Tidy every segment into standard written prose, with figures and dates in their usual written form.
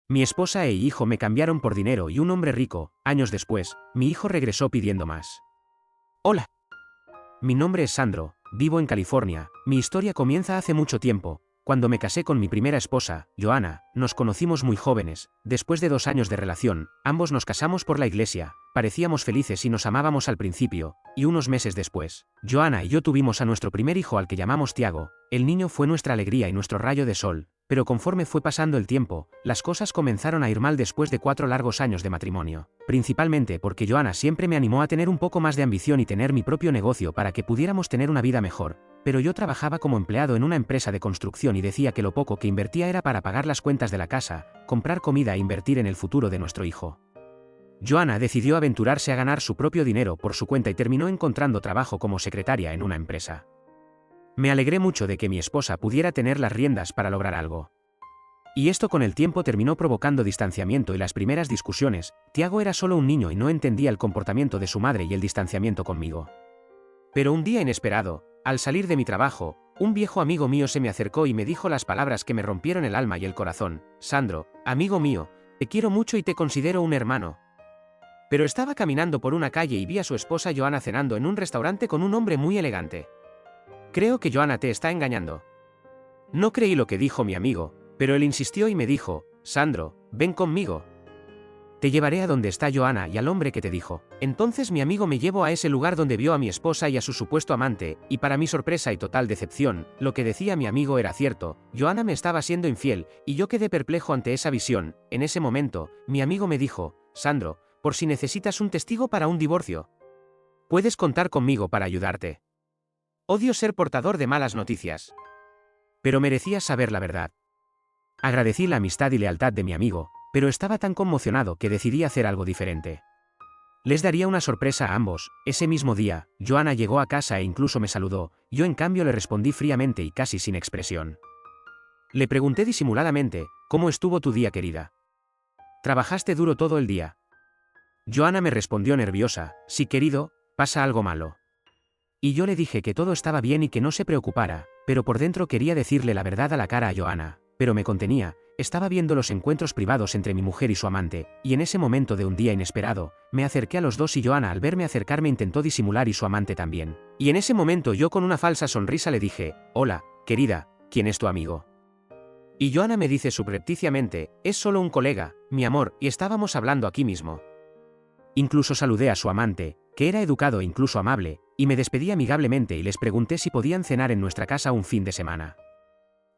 Mi esposa e hijo me cambiaron por dinero y un hombre rico. Años después, mi hijo regresó pidiendo más. Hola. Mi nombre es Sandro, vivo en California. Mi historia comienza hace mucho tiempo. Cuando me casé con mi primera esposa, Joanna, nos conocimos muy jóvenes. Después de 2 años de relación, ambos nos casamos por la iglesia. Parecíamos felices y nos amábamos al principio, y unos meses después, Joanna y yo tuvimos a nuestro primer hijo al que llamamos Tiago. El niño fue nuestra alegría y nuestro rayo de sol. Pero conforme fue pasando el tiempo, las cosas comenzaron a ir mal después de 4 largos años de matrimonio. Principalmente porque Joanna siempre me animó a tener un poco más de ambición y tener mi propio negocio para que pudiéramos tener una vida mejor. Pero yo trabajaba como empleado en una empresa de construcción y decía que lo poco que invertía era para pagar las cuentas de la casa, comprar comida e invertir en el futuro de nuestro hijo. Joanna decidió aventurarse a ganar su propio dinero por su cuenta y terminó encontrando trabajo como secretaria en una empresa. Me alegré mucho de que mi esposa pudiera tener las riendas para lograr algo. Y esto con el tiempo terminó provocando distanciamiento y las primeras discusiones. Tiago era solo un niño y no entendía el comportamiento de su madre y el distanciamiento conmigo. Pero un día inesperado, al salir de mi trabajo, un viejo amigo mío se me acercó y me dijo las palabras que me rompieron el alma y el corazón. Sandro, amigo mío, te quiero mucho y te considero un hermano. Pero estaba caminando por una calle y vi a su esposa Joanna cenando en un restaurante con un hombre muy elegante. Creo que Joanna te está engañando. No creí lo que dijo mi amigo, pero él insistió y me dijo, Sandro, ven conmigo. Te llevaré a donde está Joanna y al hombre que te dijo. Entonces mi amigo me llevó a ese lugar donde vio a mi esposa y a su supuesto amante, y para mi sorpresa y total decepción, lo que decía mi amigo era cierto. Joanna me estaba siendo infiel, y yo quedé perplejo ante esa visión. En ese momento, mi amigo me dijo, Sandro, por si necesitas un testigo para un divorcio, puedes contar conmigo para ayudarte. Odio ser portador de malas noticias. Pero merecías saber la verdad. Agradecí la amistad y lealtad de mi amigo, pero estaba tan conmocionado que decidí hacer algo diferente. Les daría una sorpresa a ambos. Ese mismo día, Joanna llegó a casa e incluso me saludó, yo en cambio le respondí fríamente y casi sin expresión. Le pregunté disimuladamente, ¿cómo estuvo tu día, querida? ¿Trabajaste duro todo el día? Joanna me respondió nerviosa, sí, querido, pasa algo malo. Y yo le dije que todo estaba bien y que no se preocupara, pero por dentro quería decirle la verdad a la cara a Joanna, pero me contenía. Estaba viendo los encuentros privados entre mi mujer y su amante, y en ese momento de un día inesperado, me acerqué a los dos y Joanna al verme acercarme intentó disimular y su amante también. Y en ese momento yo con una falsa sonrisa le dije, hola, querida, ¿quién es tu amigo? Y Joanna me dice subrepticiamente, es solo un colega, mi amor, y estábamos hablando aquí mismo. Incluso saludé a su amante, que era educado e incluso amable, y me despedí amigablemente y les pregunté si podían cenar en nuestra casa un fin de semana.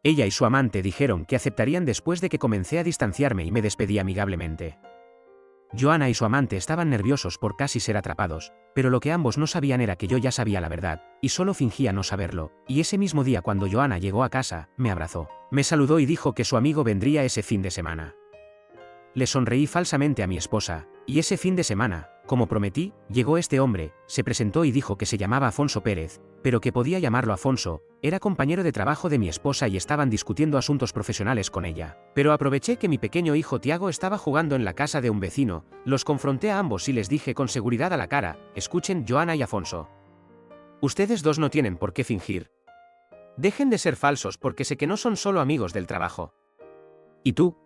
Ella y su amante dijeron que aceptarían después de que comencé a distanciarme y me despedí amigablemente. Joanna y su amante estaban nerviosos por casi ser atrapados, pero lo que ambos no sabían era que yo ya sabía la verdad, y solo fingía no saberlo, y ese mismo día cuando Joanna llegó a casa, me abrazó, me saludó y dijo que su amigo vendría ese fin de semana. Le sonreí falsamente a mi esposa, y ese fin de semana, como prometí, llegó este hombre, se presentó y dijo que se llamaba Afonso Pérez, pero que podía llamarlo Afonso, era compañero de trabajo de mi esposa y estaban discutiendo asuntos profesionales con ella. Pero aproveché que mi pequeño hijo Tiago estaba jugando en la casa de un vecino, los confronté a ambos y les dije con seguridad a la cara, escuchen Joanna y Afonso. Ustedes dos no tienen por qué fingir. Dejen de ser falsos porque sé que no son solo amigos del trabajo. ¿Y tú?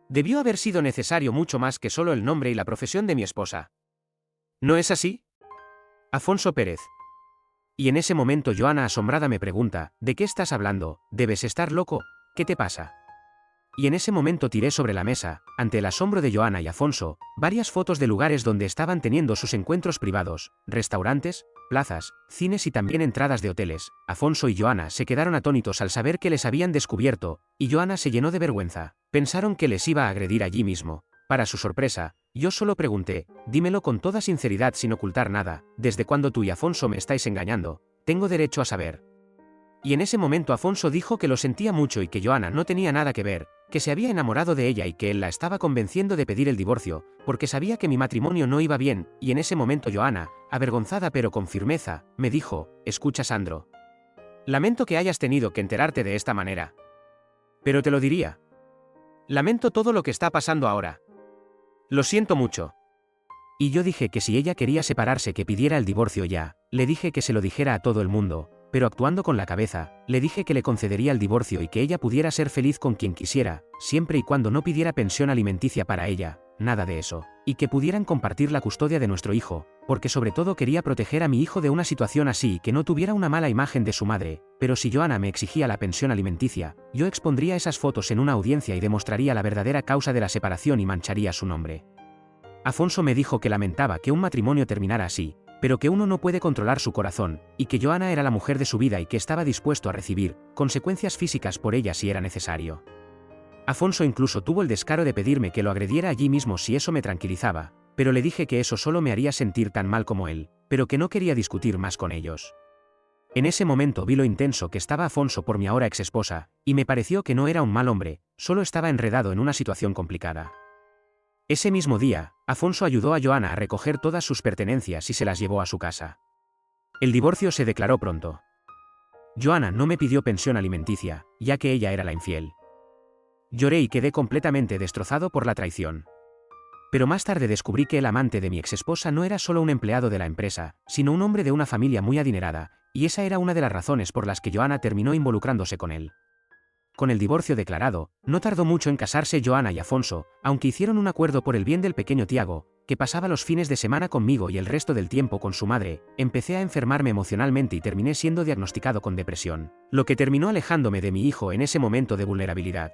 Debió haber sido necesario mucho más que solo el nombre y la profesión de mi esposa. ¿No es así? Afonso Pérez. Y en ese momento Joanna asombrada me pregunta, ¿de qué estás hablando? ¿Debes estar loco? ¿Qué te pasa? Y en ese momento tiré sobre la mesa, ante el asombro de Joanna y Afonso, varias fotos de lugares donde estaban teniendo sus encuentros privados, restaurantes, plazas, cines y también entradas de hoteles. Afonso y Joanna se quedaron atónitos al saber que les habían descubierto, y Joanna se llenó de vergüenza. Pensaron que les iba a agredir allí mismo. Para su sorpresa, yo solo pregunté, dímelo con toda sinceridad sin ocultar nada, ¿desde cuándo tú y Afonso me estáis engañando? Tengo derecho a saber. Y en ese momento Afonso dijo que lo sentía mucho y que Joanna no tenía nada que ver, que se había enamorado de ella y que él la estaba convenciendo de pedir el divorcio, porque sabía que mi matrimonio no iba bien, y en ese momento Joanna, avergonzada pero con firmeza, me dijo, escucha Sandro. Lamento que hayas tenido que enterarte de esta manera. Pero te lo diría. Lamento todo lo que está pasando ahora. Lo siento mucho. Y yo dije que si ella quería separarse que pidiera el divorcio ya, le dije que se lo dijera a todo el mundo, pero actuando con la cabeza, le dije que le concedería el divorcio y que ella pudiera ser feliz con quien quisiera, siempre y cuando no pidiera pensión alimenticia para ella, nada de eso, y que pudieran compartir la custodia de nuestro hijo, porque sobre todo quería proteger a mi hijo de una situación así y que no tuviera una mala imagen de su madre, pero si Joana me exigía la pensión alimenticia, yo expondría esas fotos en una audiencia y demostraría la verdadera causa de la separación y mancharía su nombre. Afonso me dijo que lamentaba que un matrimonio terminara así, pero que uno no puede controlar su corazón, y que Joana era la mujer de su vida y que estaba dispuesto a recibir consecuencias físicas por ella si era necesario. Afonso incluso tuvo el descaro de pedirme que lo agrediera allí mismo si eso me tranquilizaba, pero le dije que eso solo me haría sentir tan mal como él, pero que no quería discutir más con ellos. En ese momento vi lo intenso que estaba Afonso por mi ahora exesposa, y me pareció que no era un mal hombre, solo estaba enredado en una situación complicada. Ese mismo día, Afonso ayudó a Joana a recoger todas sus pertenencias y se las llevó a su casa. El divorcio se declaró pronto. Joana no me pidió pensión alimenticia, ya que ella era la infiel. Lloré y quedé completamente destrozado por la traición. Pero más tarde descubrí que el amante de mi exesposa no era solo un empleado de la empresa, sino un hombre de una familia muy adinerada, y esa era una de las razones por las que Joana terminó involucrándose con él. Con el divorcio declarado, no tardó mucho en casarse Joana y Afonso, aunque hicieron un acuerdo por el bien del pequeño Tiago, que pasaba los fines de semana conmigo y el resto del tiempo con su madre. Empecé a enfermarme emocionalmente y terminé siendo diagnosticado con depresión, lo que terminó alejándome de mi hijo en ese momento de vulnerabilidad.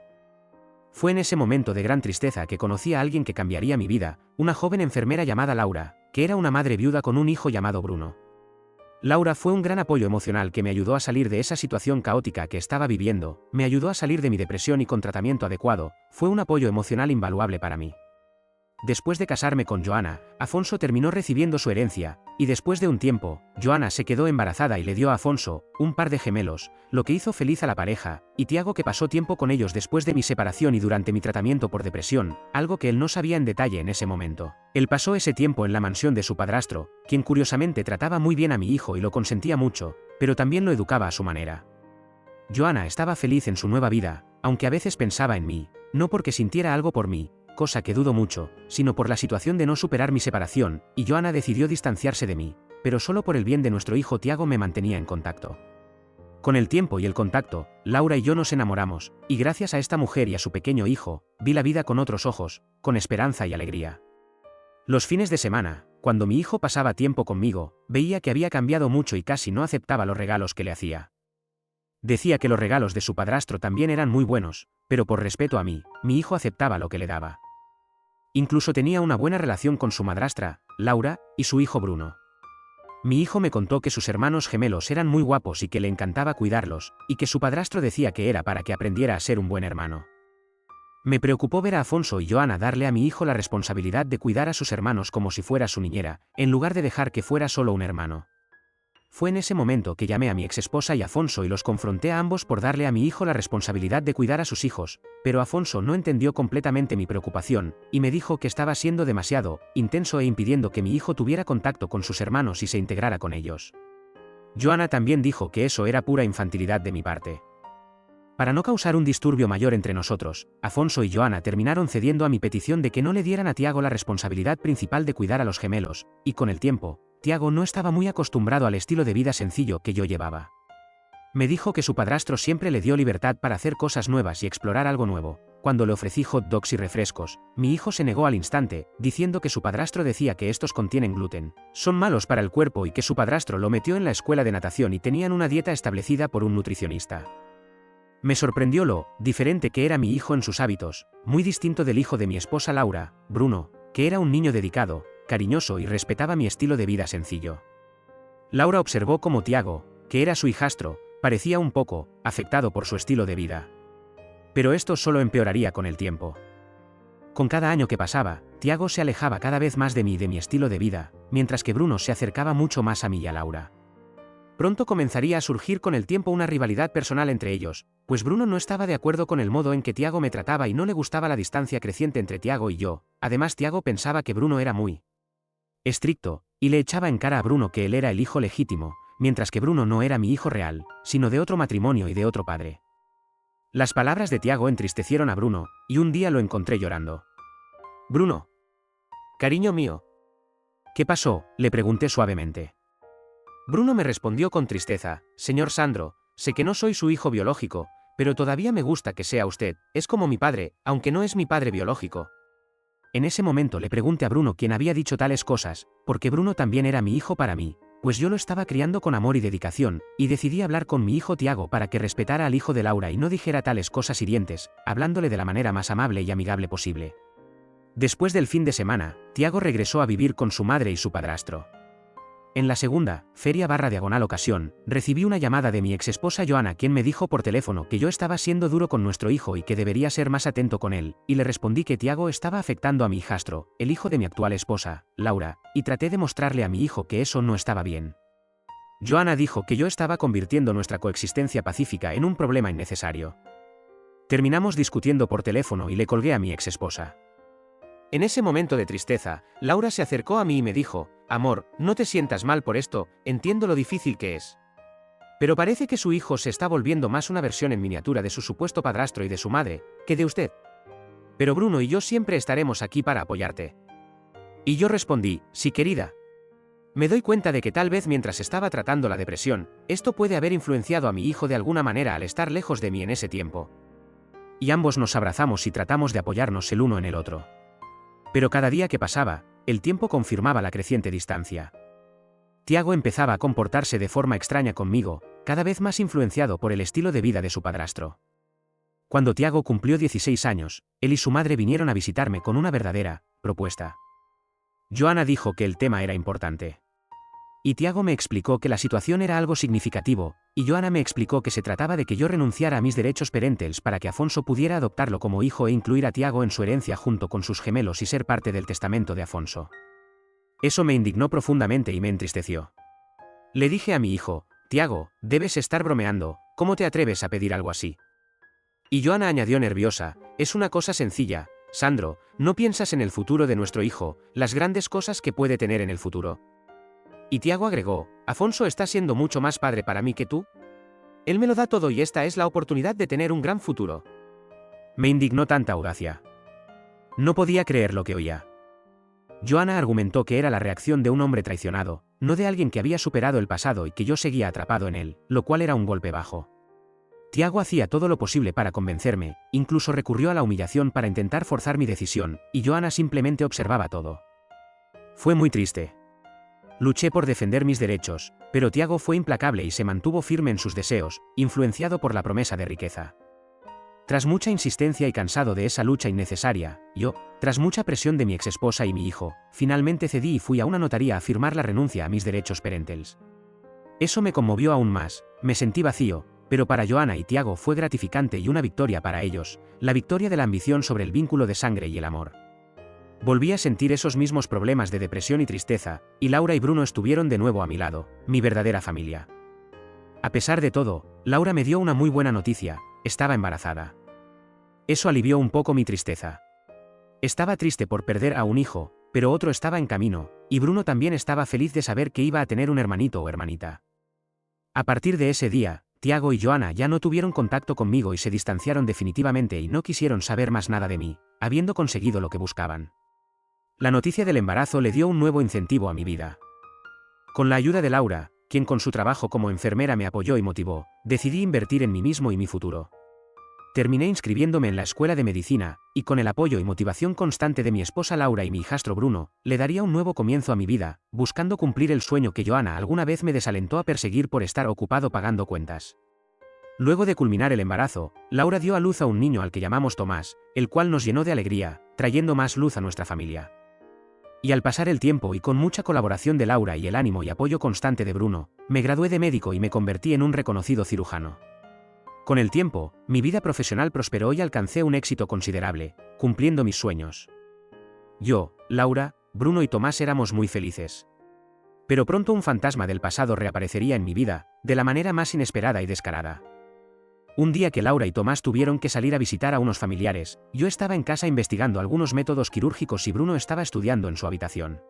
Fue en ese momento de gran tristeza que conocí a alguien que cambiaría mi vida, una joven enfermera llamada Laura, que era una madre viuda con un hijo llamado Bruno. Laura fue un gran apoyo emocional que me ayudó a salir de esa situación caótica que estaba viviendo, me ayudó a salir de mi depresión y con tratamiento adecuado, fue un apoyo emocional invaluable para mí. Después de casarme con Joana, Afonso terminó recibiendo su herencia, y después de un tiempo, Joana se quedó embarazada y le dio a Afonso un par de gemelos, lo que hizo feliz a la pareja, y Tiago que pasó tiempo con ellos después de mi separación y durante mi tratamiento por depresión, algo que él no sabía en detalle en ese momento. Él pasó ese tiempo en la mansión de su padrastro, quien curiosamente trataba muy bien a mi hijo y lo consentía mucho, pero también lo educaba a su manera. Joana estaba feliz en su nueva vida, aunque a veces pensaba en mí, no porque sintiera algo por mí, cosa que dudo mucho, sino por la situación de no superar mi separación, y Joana decidió distanciarse de mí, pero solo por el bien de nuestro hijo Tiago me mantenía en contacto. Con el tiempo y el contacto, Laura y yo nos enamoramos, y gracias a esta mujer y a su pequeño hijo, vi la vida con otros ojos, con esperanza y alegría. Los fines de semana, cuando mi hijo pasaba tiempo conmigo, veía que había cambiado mucho y casi no aceptaba los regalos que le hacía. Decía que los regalos de su padrastro también eran muy buenos, pero por respeto a mí, mi hijo aceptaba lo que le daba. Incluso tenía una buena relación con su madrastra, Laura, y su hijo Bruno. Mi hijo me contó que sus hermanos gemelos eran muy guapos y que le encantaba cuidarlos, y que su padrastro decía que era para que aprendiera a ser un buen hermano. Me preocupó ver a Afonso y Joana darle a mi hijo la responsabilidad de cuidar a sus hermanos como si fuera su niñera, en lugar de dejar que fuera solo un hermano. Fue en ese momento que llamé a mi exesposa y Afonso y los confronté a ambos por darle a mi hijo la responsabilidad de cuidar a sus hijos, pero Afonso no entendió completamente mi preocupación, y me dijo que estaba siendo demasiado intenso e impidiendo que mi hijo tuviera contacto con sus hermanos y se integrara con ellos. Joana también dijo que eso era pura infantilidad de mi parte. Para no causar un disturbio mayor entre nosotros, Afonso y Joana terminaron cediendo a mi petición de que no le dieran a Tiago la responsabilidad principal de cuidar a los gemelos, y con el tiempo, Tiago no estaba muy acostumbrado al estilo de vida sencillo que yo llevaba. Me dijo que su padrastro siempre le dio libertad para hacer cosas nuevas y explorar algo nuevo. Cuando le ofrecí hot dogs y refrescos, mi hijo se negó al instante, diciendo que su padrastro decía que estos contienen gluten, son malos para el cuerpo y que su padrastro lo metió en la escuela de natación y tenían una dieta establecida por un nutricionista. Me sorprendió lo diferente que era mi hijo en sus hábitos, muy distinto del hijo de mi esposa Laura, Bruno, que era un niño dedicado, cariñoso y respetaba mi estilo de vida sencillo. Laura observó cómo Tiago, que era su hijastro, parecía un poco afectado por su estilo de vida. Pero esto solo empeoraría con el tiempo. Con cada año que pasaba, Tiago se alejaba cada vez más de mí y de mi estilo de vida, mientras que Bruno se acercaba mucho más a mí y a Laura. Pronto comenzaría a surgir con el tiempo una rivalidad personal entre ellos, pues Bruno no estaba de acuerdo con el modo en que Tiago me trataba y no le gustaba la distancia creciente entre Tiago y yo. Además, Tiago pensaba que Bruno era muy estricto, y le echaba en cara a Bruno que él era el hijo legítimo, mientras que Bruno no era mi hijo real, sino de otro matrimonio y de otro padre. Las palabras de Tiago entristecieron a Bruno, y un día lo encontré llorando. «Bruno. Cariño mío». «¿Qué pasó?», le pregunté suavemente. Bruno me respondió con tristeza: señor Sandro, sé que no soy su hijo biológico, pero todavía me gusta que sea usted, es como mi padre, aunque no es mi padre biológico. En ese momento le pregunté a Bruno quién había dicho tales cosas, porque Bruno también era mi hijo para mí, pues yo lo estaba criando con amor y dedicación, y decidí hablar con mi hijo Tiago para que respetara al hijo de Laura y no dijera tales cosas hirientes, hablándole de la manera más amable y amigable posible. Después del fin de semana, Tiago regresó a vivir con su madre y su padrastro. En la segunda, feria/diagonal ocasión, recibí una llamada de mi exesposa Joana, quien me dijo por teléfono que yo estaba siendo duro con nuestro hijo y que debería ser más atento con él, y le respondí que Tiago estaba afectando a mi hijastro, el hijo de mi actual esposa, Laura, y traté de mostrarle a mi hijo que eso no estaba bien. Joana dijo que yo estaba convirtiendo nuestra coexistencia pacífica en un problema innecesario. Terminamos discutiendo por teléfono y le colgué a mi exesposa. En ese momento de tristeza, Laura se acercó a mí y me dijo: amor, no te sientas mal por esto, entiendo lo difícil que es. Pero parece que su hijo se está volviendo más una versión en miniatura de su supuesto padrastro y de su madre, que de usted. Pero Bruno y yo siempre estaremos aquí para apoyarte. Y yo respondí: sí, querida. Me doy cuenta de que tal vez mientras estaba tratando la depresión, esto puede haber influenciado a mi hijo de alguna manera al estar lejos de mí en ese tiempo. Y ambos nos abrazamos y tratamos de apoyarnos el uno en el otro. Pero cada día que pasaba, el tiempo confirmaba la creciente distancia. Tiago empezaba a comportarse de forma extraña conmigo, cada vez más influenciado por el estilo de vida de su padrastro. Cuando Tiago cumplió 16 años, él y su madre vinieron a visitarme con una verdadera propuesta. Joana dijo que el tema era importante. Y Tiago me explicó que la situación era algo significativo, y Joana me explicó que se trataba de que yo renunciara a mis derechos parentales para que Afonso pudiera adoptarlo como hijo e incluir a Tiago en su herencia junto con sus gemelos y ser parte del testamento de Afonso. Eso me indignó profundamente y me entristeció. Le dije a mi hijo: Tiago, debes estar bromeando, ¿cómo te atreves a pedir algo así? Y Joana añadió nerviosa: es una cosa sencilla, Sandro, ¿no piensas en el futuro de nuestro hijo, las grandes cosas que puede tener en el futuro? Y Tiago agregó: Afonso está siendo mucho más padre para mí que tú. Él me lo da todo y esta es la oportunidad de tener un gran futuro. Me indignó tanta audacia. No podía creer lo que oía. Joana argumentó que era la reacción de un hombre traicionado, no de alguien que había superado el pasado y que yo seguía atrapado en él, lo cual era un golpe bajo. Tiago hacía todo lo posible para convencerme, incluso recurrió a la humillación para intentar forzar mi decisión, y Joana simplemente observaba todo. Fue muy triste. Luché por defender mis derechos, pero Tiago fue implacable y se mantuvo firme en sus deseos, influenciado por la promesa de riqueza. Tras mucha insistencia y cansado de esa lucha innecesaria, yo, tras mucha presión de mi exesposa y mi hijo, finalmente cedí y fui a una notaría a firmar la renuncia a mis derechos parentales. Eso me conmovió aún más, me sentí vacío, pero para Joana y Tiago fue gratificante y una victoria para ellos, la victoria de la ambición sobre el vínculo de sangre y el amor. Volví a sentir esos mismos problemas de depresión y tristeza, y Laura y Bruno estuvieron de nuevo a mi lado, mi verdadera familia. A pesar de todo, Laura me dio una muy buena noticia: estaba embarazada. Eso alivió un poco mi tristeza. Estaba triste por perder a un hijo, pero otro estaba en camino, y Bruno también estaba feliz de saber que iba a tener un hermanito o hermanita. A partir de ese día, Tiago y Joana ya no tuvieron contacto conmigo y se distanciaron definitivamente y no quisieron saber más nada de mí, habiendo conseguido lo que buscaban. La noticia del embarazo le dio un nuevo incentivo a mi vida. Con la ayuda de Laura, quien con su trabajo como enfermera me apoyó y motivó, decidí invertir en mí mismo y mi futuro. Terminé inscribiéndome en la escuela de medicina, y con el apoyo y motivación constante de mi esposa Laura y mi hijastro Bruno, le daría un nuevo comienzo a mi vida, buscando cumplir el sueño que Joana alguna vez me desalentó a perseguir por estar ocupado pagando cuentas. Luego de culminar el embarazo, Laura dio a luz a un niño al que llamamos Tomás, el cual nos llenó de alegría, trayendo más luz a nuestra familia. Y al pasar el tiempo y con mucha colaboración de Laura y el ánimo y apoyo constante de Bruno, me gradué de médico y me convertí en un reconocido cirujano. Con el tiempo, mi vida profesional prosperó y alcancé un éxito considerable, cumpliendo mis sueños. Yo, Laura, Bruno y Tomás éramos muy felices. Pero pronto un fantasma del pasado reaparecería en mi vida, de la manera más inesperada y descarada. Un día que Laura y Tomás tuvieron que salir a visitar a unos familiares, yo estaba en casa investigando algunos métodos quirúrgicos y Bruno estaba estudiando en su habitación.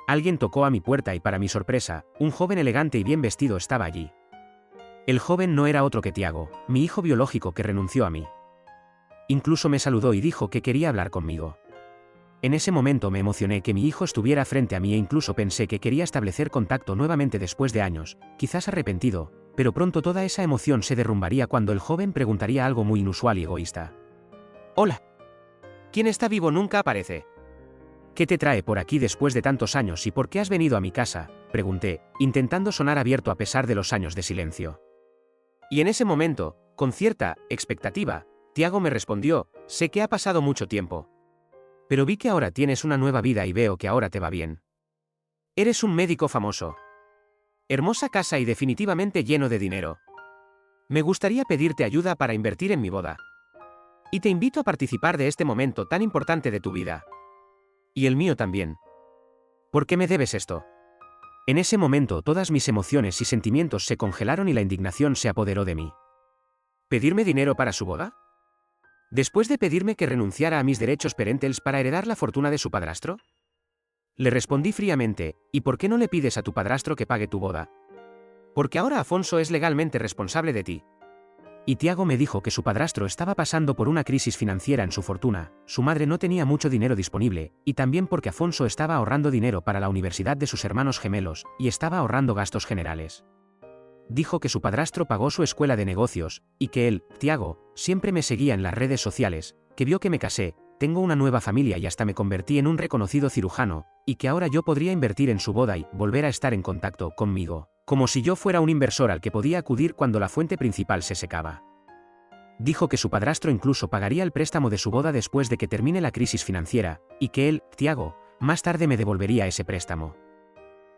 Alguien tocó a mi puerta y para mi sorpresa, un joven elegante y bien vestido estaba allí. El joven no era otro que Tiago, mi hijo biológico que renunció a mí. Incluso me saludó y dijo que quería hablar conmigo. En ese momento me emocioné que mi hijo estuviera frente a mí e incluso pensé que quería establecer contacto nuevamente después de años, quizás arrepentido, pero pronto toda esa emoción se derrumbaría cuando el joven preguntaría algo muy inusual y egoísta. Hola. Quien está vivo nunca aparece. ¿Qué te trae por aquí después de tantos años y por qué has venido a mi casa?, pregunté, intentando sonar abierto a pesar de los años de silencio. Y en ese momento, con cierta expectativa, Tiago me respondió, sé que ha pasado mucho tiempo. Pero vi que ahora tienes una nueva vida y veo que ahora te va bien. Eres un médico famoso. Hermosa casa y definitivamente lleno de dinero. Me gustaría pedirte ayuda para invertir en mi boda. Y te invito a participar de este momento tan importante de tu vida. Y el mío también. ¿Por qué me debes esto? En ese momento todas mis emociones y sentimientos se congelaron y la indignación se apoderó de mí. ¿Pedirme dinero para su boda? ¿Después de pedirme que renunciara a mis derechos parentales para heredar la fortuna de su padrastro? Le respondí fríamente, ¿y por qué no le pides a tu padrastro que pague tu boda? Porque ahora Afonso es legalmente responsable de ti. Y Tiago me dijo que su padrastro estaba pasando por una crisis financiera en su fortuna, su madre no tenía mucho dinero disponible, y también porque Afonso estaba ahorrando dinero para la universidad de sus hermanos gemelos, y estaba ahorrando gastos generales. Dijo que su padrastro pagó su escuela de negocios, y que él, Tiago, siempre me seguía en las redes sociales, que vio que me casé, tengo una nueva familia y hasta me convertí en un reconocido cirujano, y que ahora yo podría invertir en su boda y volver a estar en contacto conmigo, como si yo fuera un inversor al que podía acudir cuando la fuente principal se secaba. Dijo que su padrastro incluso pagaría el préstamo de su boda después de que termine la crisis financiera, y que él, Tiago, más tarde me devolvería ese préstamo.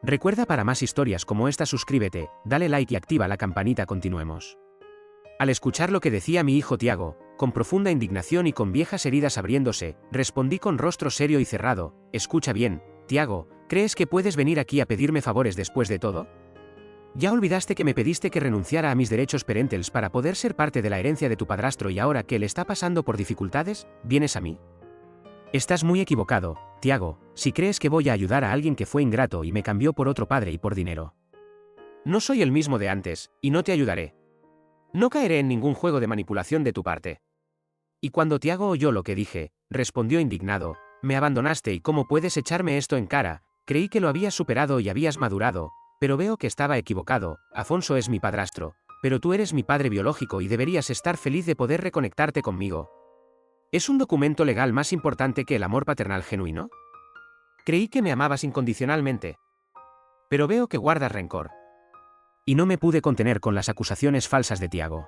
Recuerda, para más historias como esta suscríbete, dale like y activa la campanita. Continuemos. Al escuchar lo que decía mi hijo Tiago, con profunda indignación y con viejas heridas abriéndose, respondí con rostro serio y cerrado, escucha bien, Tiago, ¿crees que puedes venir aquí a pedirme favores después de todo? ¿Ya olvidaste que me pediste que renunciara a mis derechos parentales para poder ser parte de la herencia de tu padrastro y ahora que él está pasando por dificultades, vienes a mí? Estás muy equivocado, Tiago, si crees que voy a ayudar a alguien que fue ingrato y me cambió por otro padre y por dinero. No soy el mismo de antes, y no te ayudaré. No caeré en ningún juego de manipulación de tu parte. Y cuando Tiago oyó lo que dije, respondió indignado, me abandonaste y ¿cómo puedes echarme esto en cara? Creí que lo habías superado y habías madurado, pero veo que estaba equivocado, Afonso es mi padrastro, pero tú eres mi padre biológico y deberías estar feliz de poder reconectarte conmigo. ¿Es un documento legal más importante que el amor paternal genuino? Creí que me amabas incondicionalmente. Pero veo que guardas rencor. Y no me pude contener con las acusaciones falsas de Tiago.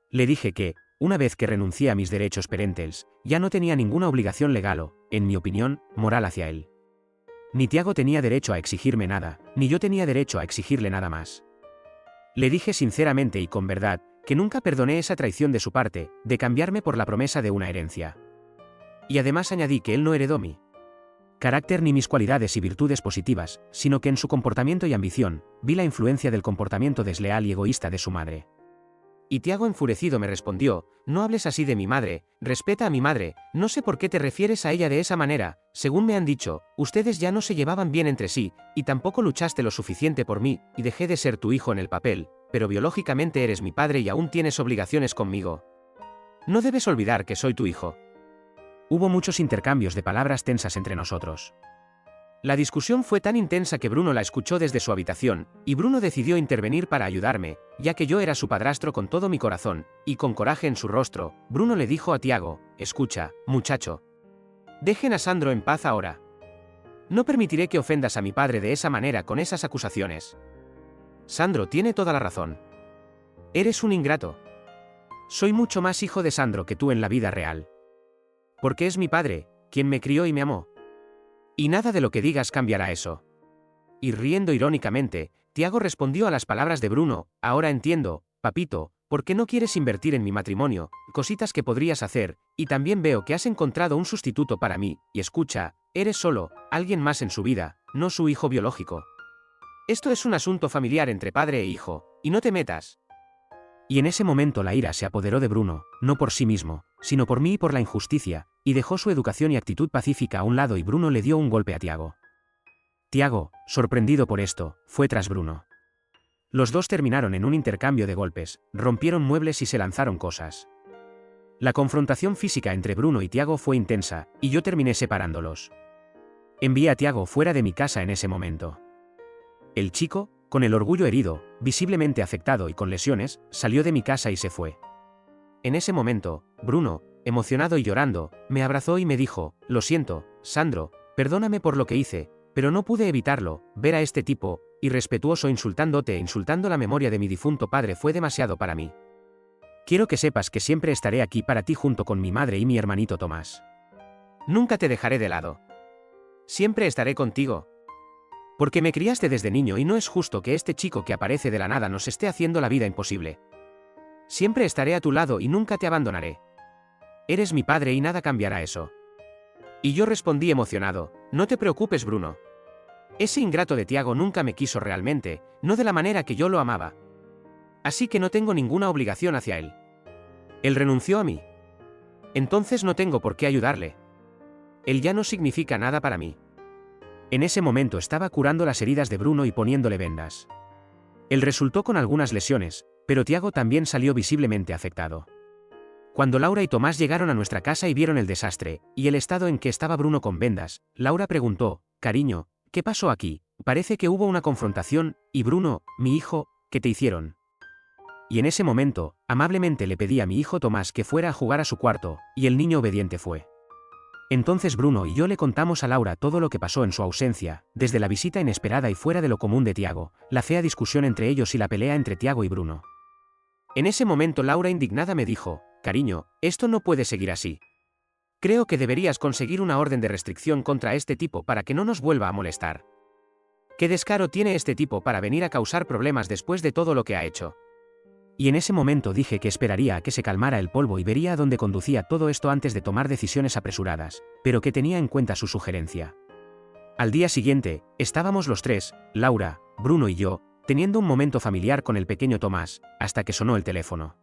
Le dije que, una vez que renuncié a mis derechos parentales, ya no tenía ninguna obligación legal o, en mi opinión, moral hacia él. Ni Tiago tenía derecho a exigirme nada, ni yo tenía derecho a exigirle nada más. Le dije sinceramente y con verdad, que nunca perdoné esa traición de su parte, de cambiarme por la promesa de una herencia. Y además añadí que él no heredó mi carácter ni mis cualidades y virtudes positivas, sino que en su comportamiento y ambición, vi la influencia del comportamiento desleal y egoísta de su madre. Y Tiago enfurecido me respondió, no hables así de mi madre, respeta a mi madre, no sé por qué te refieres a ella de esa manera, según me han dicho, ustedes ya no se llevaban bien entre sí, y tampoco luchaste lo suficiente por mí, y dejé de ser tu hijo en el papel, pero biológicamente eres mi padre y aún tienes obligaciones conmigo. No debes olvidar que soy tu hijo. Hubo muchos intercambios de palabras tensas entre nosotros. La discusión fue tan intensa que Bruno la escuchó desde su habitación, y Bruno decidió intervenir para ayudarme, ya que yo era su padrastro con todo mi corazón, y con coraje en su rostro, Bruno le dijo a Tiago, escucha, muchacho. Dejen a Sandro en paz ahora. No permitiré que ofendas a mi padre de esa manera con esas acusaciones. Sandro tiene toda la razón. Eres un ingrato. Soy mucho más hijo de Sandro que tú en la vida real. Porque es mi padre, quien me crió y me amó. Y nada de lo que digas cambiará eso. Y riendo irónicamente, Tiago respondió a las palabras de Bruno, ahora entiendo, papito, por qué no quieres invertir en mi matrimonio, cositas que podrías hacer, y también veo que has encontrado un sustituto para mí, y escucha, eres solo, alguien más en su vida, no su hijo biológico. Esto es un asunto familiar entre padre e hijo, y no te metas. Y en ese momento la ira se apoderó de Bruno, no por sí mismo, sino por mí y por la injusticia, y dejó su educación y actitud pacífica a un lado y Bruno le dio un golpe a Tiago. Tiago, sorprendido por esto, fue tras Bruno. Los dos terminaron en un intercambio de golpes, rompieron muebles y se lanzaron cosas. La confrontación física entre Bruno y Tiago fue intensa, y yo terminé separándolos. Envié a Tiago fuera de mi casa en ese momento. El chico, con el orgullo herido, visiblemente afectado y con lesiones, salió de mi casa y se fue. En ese momento, Bruno, emocionado y llorando, me abrazó y me dijo: «Lo siento, Sandro, perdóname por lo que hice, pero no pude evitarlo, ver a este tipo, irrespetuoso insultándote e insultando la memoria de mi difunto padre fue demasiado para mí. Quiero que sepas que siempre estaré aquí para ti junto con mi madre y mi hermanito Tomás. Nunca te dejaré de lado. Siempre estaré contigo. Porque me criaste desde niño y no es justo que este chico que aparece de la nada nos esté haciendo la vida imposible. Siempre estaré a tu lado y nunca te abandonaré. Eres mi padre y nada cambiará eso». Y yo respondí emocionado: «No te preocupes, Bruno. Ese ingrato de Tiago nunca me quiso realmente, no de la manera que yo lo amaba. Así que no tengo ninguna obligación hacia él. Él renunció a mí. Entonces no tengo por qué ayudarle. Él ya no significa nada para mí». En ese momento estaba curando las heridas de Bruno y poniéndole vendas. Él resultó con algunas lesiones, pero Tiago también salió visiblemente afectado. Cuando Laura y Tomás llegaron a nuestra casa y vieron el desastre, y el estado en que estaba Bruno con vendas, Laura preguntó: «Cariño, ¿qué pasó aquí? Parece que hubo una confrontación, y Bruno, mi hijo, ¿qué te hicieron?». Y en ese momento, amablemente le pedí a mi hijo Tomás que fuera a jugar a su cuarto, y el niño obediente fue. Entonces Bruno y yo le contamos a Laura todo lo que pasó en su ausencia, desde la visita inesperada y fuera de lo común de Tiago, la fea discusión entre ellos y la pelea entre Tiago y Bruno. En ese momento Laura indignada me dijo: «Cariño, esto no puede seguir así. Creo que deberías conseguir una orden de restricción contra este tipo para que no nos vuelva a molestar. ¿Qué descaro tiene este tipo para venir a causar problemas después de todo lo que ha hecho?». Y en ese momento dije que esperaría a que se calmara el polvo y vería a dónde conducía todo esto antes de tomar decisiones apresuradas, pero que tenía en cuenta su sugerencia. Al día siguiente, estábamos los tres, Laura, Bruno y yo, teniendo un momento familiar con el pequeño Tomás, hasta que sonó el teléfono.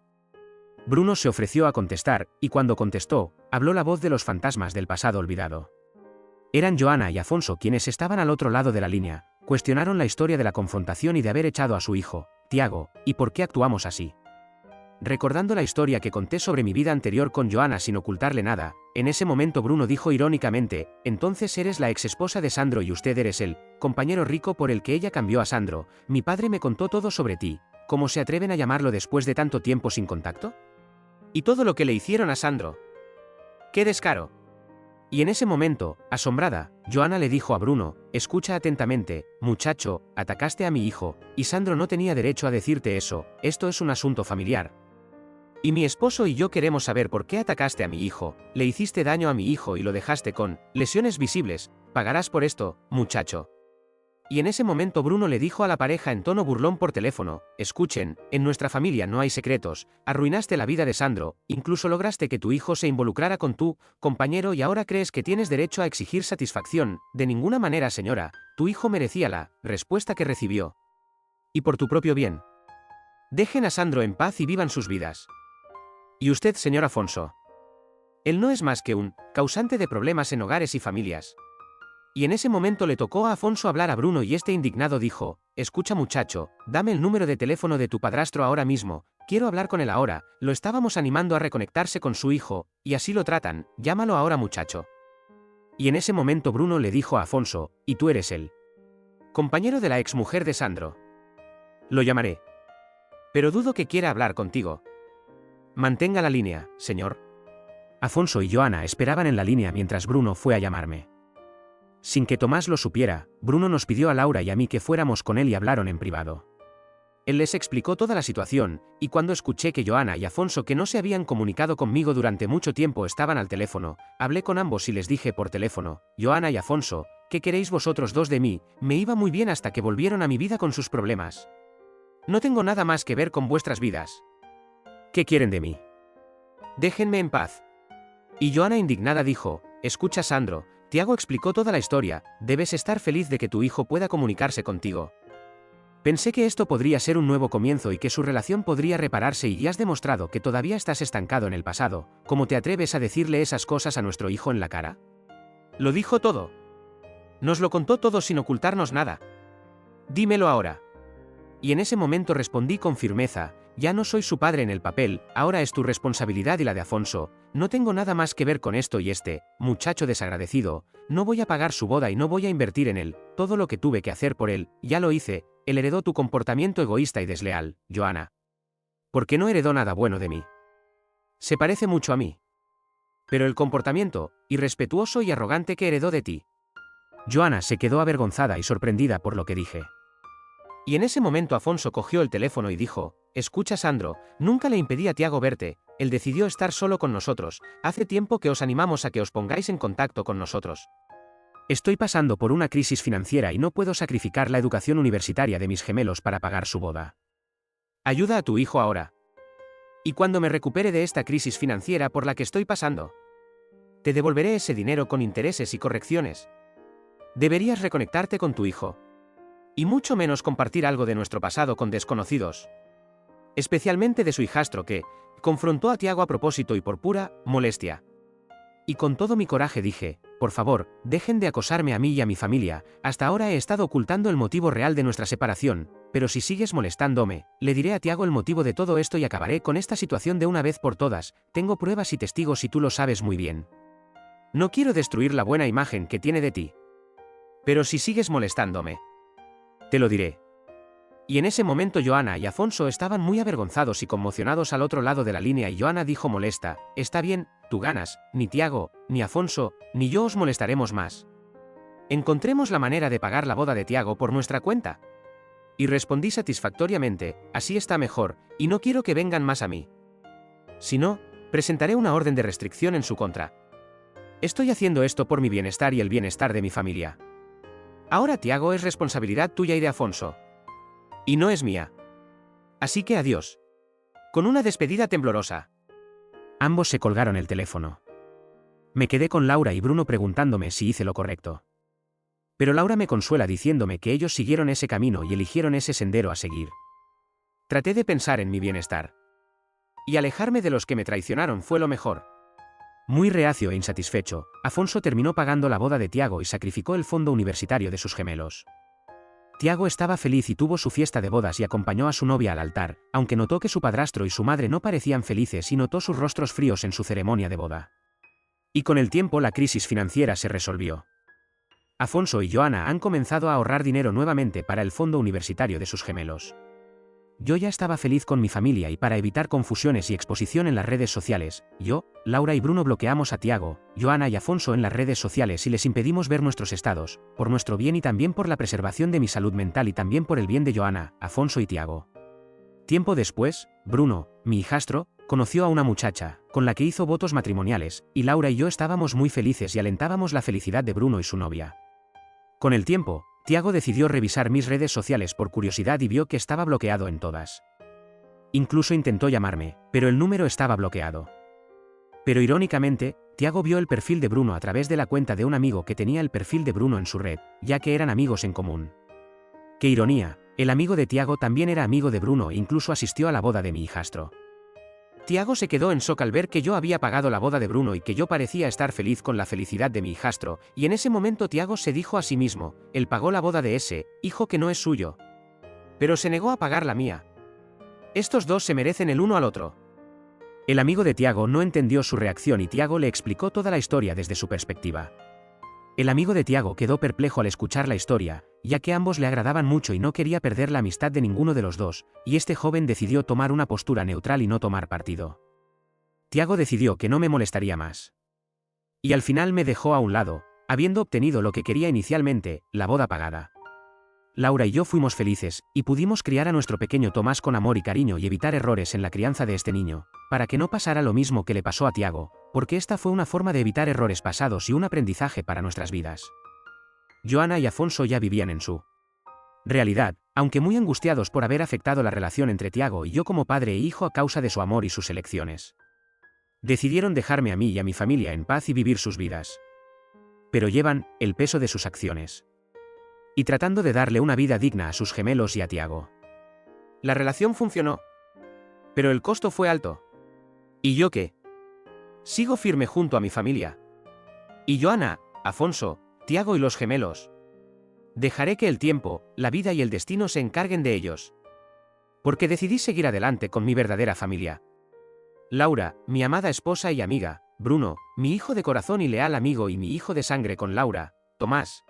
Bruno se ofreció a contestar, y cuando contestó, habló la voz de los fantasmas del pasado olvidado. Eran Joana y Afonso quienes estaban al otro lado de la línea, cuestionaron la historia de la confrontación y de haber echado a su hijo, Tiago, y por qué actuamos así. Recordando la historia que conté sobre mi vida anterior con Joana sin ocultarle nada, en ese momento Bruno dijo irónicamente: «Entonces eres la exesposa de Sandro y usted eres el compañero rico por el que ella cambió a Sandro. Mi padre me contó todo sobre ti. ¿Cómo se atreven a llamarlo después de tanto tiempo sin contacto? Y todo lo que le hicieron a Sandro. ¡Qué descaro!». Y en ese momento, asombrada, Joana le dijo a Bruno: «Escucha atentamente, muchacho, atacaste a mi hijo, y Sandro no tenía derecho a decirte eso, esto es un asunto familiar. Y mi esposo y yo queremos saber por qué atacaste a mi hijo, le hiciste daño a mi hijo y lo dejaste con lesiones visibles, pagarás por esto, muchacho». Y en ese momento Bruno le dijo a la pareja en tono burlón por teléfono: «Escuchen, en nuestra familia no hay secretos, arruinaste la vida de Sandro, incluso lograste que tu hijo se involucrara con tu compañero y ahora crees que tienes derecho a exigir satisfacción. De ninguna manera, señora, tu hijo merecía la respuesta que recibió. Y por tu propio bien. Dejen a Sandro en paz y vivan sus vidas. Y usted, señor Afonso. Él no es más que un causante de problemas en hogares y familias». Y en ese momento le tocó a Afonso hablar a Bruno y este indignado dijo: «Escucha, muchacho, dame el número de teléfono de tu padrastro ahora mismo, quiero hablar con él ahora, lo estábamos animando a reconectarse con su hijo, y así lo tratan, llámalo ahora, muchacho». Y en ese momento Bruno le dijo a Afonso: «¿Y tú eres el compañero de la exmujer de Sandro?». «Lo llamaré. Pero dudo que quiera hablar contigo. Mantenga la línea, señor». Afonso y Joana esperaban en la línea mientras Bruno fue a llamarme. Sin que Tomás lo supiera, Bruno nos pidió a Laura y a mí que fuéramos con él y hablaron en privado. Él les explicó toda la situación, y cuando escuché que Joana y Afonso, que no se habían comunicado conmigo durante mucho tiempo, estaban al teléfono, hablé con ambos y les dije por teléfono: «Joana y Afonso, ¿qué queréis vosotros dos de mí? Me iba muy bien hasta que volvieron a mi vida con sus problemas. No tengo nada más que ver con vuestras vidas. ¿Qué quieren de mí? Déjenme en paz». Y Joana indignada dijo: «Escucha, Sandro, Tiago explicó toda la historia, debes estar feliz de que tu hijo pueda comunicarse contigo. Pensé que esto podría ser un nuevo comienzo y que su relación podría repararse y has demostrado que todavía estás estancado en el pasado. ¿Cómo te atreves a decirle esas cosas a nuestro hijo en la cara? Lo dijo todo. Nos lo contó todo sin ocultarnos nada. Dímelo ahora». Y en ese momento respondí con firmeza: Ya no soy su padre en el papel, ahora es tu responsabilidad y la de Afonso. No tengo nada más que ver con esto y este, muchacho desagradecido, no voy a pagar su boda y no voy a invertir en él. Todo lo que tuve que hacer por él, ya lo hice. Él heredó tu comportamiento egoísta y desleal, Joana. Porque no heredó nada bueno de mí. Se parece mucho a mí. Pero el comportamiento, irrespetuoso y arrogante que heredó de ti. Joana se quedó avergonzada y sorprendida por lo que dije. Y en ese momento Afonso cogió el teléfono y dijo: escucha, Sandro, nunca le impedí a Tiago verte, él decidió estar solo con nosotros, hace tiempo que os animamos a que os pongáis en contacto con nosotros. Estoy pasando por una crisis financiera y no puedo sacrificar la educación universitaria de mis gemelos para pagar su boda. Ayuda a tu hijo ahora. Y cuando me recupere de esta crisis financiera por la que estoy pasando, te devolveré ese dinero con intereses y correcciones. Deberías reconectarte con tu hijo. Y mucho menos compartir algo de nuestro pasado con desconocidos. Especialmente de su hijastro que confrontó a Tiago a propósito y por pura molestia. Y con todo mi coraje dije: por favor, dejen de acosarme a mí y a mi familia, hasta ahora he estado ocultando el motivo real de nuestra separación, pero si sigues molestándome, le diré a Tiago el motivo de todo esto y acabaré con esta situación de una vez por todas, tengo pruebas y testigos y tú lo sabes muy bien. No quiero destruir la buena imagen que tiene de ti. Pero si sigues molestándome, te lo diré. Y en ese momento Joana y Afonso estaban muy avergonzados y conmocionados al otro lado de la línea y Joana dijo molesta: está bien, tú ganas, ni Tiago, ni Afonso, ni yo os molestaremos más. Encontremos la manera de pagar la boda de Tiago por nuestra cuenta. Y respondí satisfactoriamente: así está mejor, y no quiero que vengan más a mí. Si no, presentaré una orden de restricción en su contra. Estoy haciendo esto por mi bienestar y el bienestar de mi familia. Ahora Tiago es responsabilidad tuya y de Afonso. Y no es mía. Así que adiós. Con una despedida temblorosa. Ambos se colgaron el teléfono. Me quedé con Laura y Bruno preguntándome si hice lo correcto. Pero Laura me consuela diciéndome que ellos siguieron ese camino y eligieron ese sendero a seguir. Traté de pensar en mi bienestar. Y alejarme de los que me traicionaron fue lo mejor. Muy reacio e insatisfecho, Afonso terminó pagando la boda de Tiago y sacrificó el fondo universitario de sus gemelos. Tiago estaba feliz y tuvo su fiesta de bodas y acompañó a su novia al altar, aunque notó que su padrastro y su madre no parecían felices y notó sus rostros fríos en su ceremonia de boda. Y con el tiempo la crisis financiera se resolvió. Afonso y Joana han comenzado a ahorrar dinero nuevamente para el fondo universitario de sus gemelos. Yo ya estaba feliz con mi familia y para evitar confusiones y exposición en las redes sociales, yo, Laura y Bruno bloqueamos a Tiago, Joana y Afonso en las redes sociales y les impedimos ver nuestros estados, por nuestro bien y también por la preservación de mi salud mental y también por el bien de Joana, Afonso y Tiago. Tiempo después, Bruno, mi hijastro, conoció a una muchacha, con la que hizo votos matrimoniales, y Laura y yo estábamos muy felices y alentábamos la felicidad de Bruno y su novia. Con el tiempo, Tiago decidió revisar mis redes sociales por curiosidad y vio que estaba bloqueado en todas. Incluso intentó llamarme, pero el número estaba bloqueado. Pero irónicamente, Tiago vio el perfil de Bruno a través de la cuenta de un amigo que tenía el perfil de Bruno en su red, ya que eran amigos en común. ¡Qué ironía! El amigo de Tiago también era amigo de Bruno e incluso asistió a la boda de mi hijastro. Tiago se quedó en shock al ver que yo había pagado la boda de Bruno y que yo parecía estar feliz con la felicidad de mi hijastro, y en ese momento Tiago se dijo a sí mismo: él pagó la boda de ese hijo que no es suyo. Pero se negó a pagar la mía. Estos dos se merecen el uno al otro. El amigo de Tiago no entendió su reacción y Tiago le explicó toda la historia desde su perspectiva. El amigo de Tiago quedó perplejo al escuchar la historia, ya que ambos le agradaban mucho y no quería perder la amistad de ninguno de los dos, y este joven decidió tomar una postura neutral y no tomar partido. Tiago decidió que no me molestaría más. Y al final me dejó a un lado, habiendo obtenido lo que quería inicialmente, la boda pagada. Laura y yo fuimos felices, y pudimos criar a nuestro pequeño Tomás con amor y cariño y evitar errores en la crianza de este niño, para que no pasara lo mismo que le pasó a Tiago, porque esta fue una forma de evitar errores pasados y un aprendizaje para nuestras vidas. Joana y Afonso ya vivían en su realidad, aunque muy angustiados por haber afectado la relación entre Tiago y yo como padre e hijo a causa de su amor y sus elecciones. Decidieron dejarme a mí y a mi familia en paz y vivir sus vidas. Pero llevan el peso de sus acciones. Y tratando de darle una vida digna a sus gemelos y a Tiago. La relación funcionó. Pero el costo fue alto. ¿Y yo qué? Sigo firme junto a mi familia. Y Joana, Afonso, Tiago y los gemelos. Dejaré que el tiempo, la vida y el destino se encarguen de ellos. Porque decidí seguir adelante con mi verdadera familia. Laura, mi amada esposa y amiga, Bruno, mi hijo de corazón y leal amigo y mi hijo de sangre con Laura, Tomás,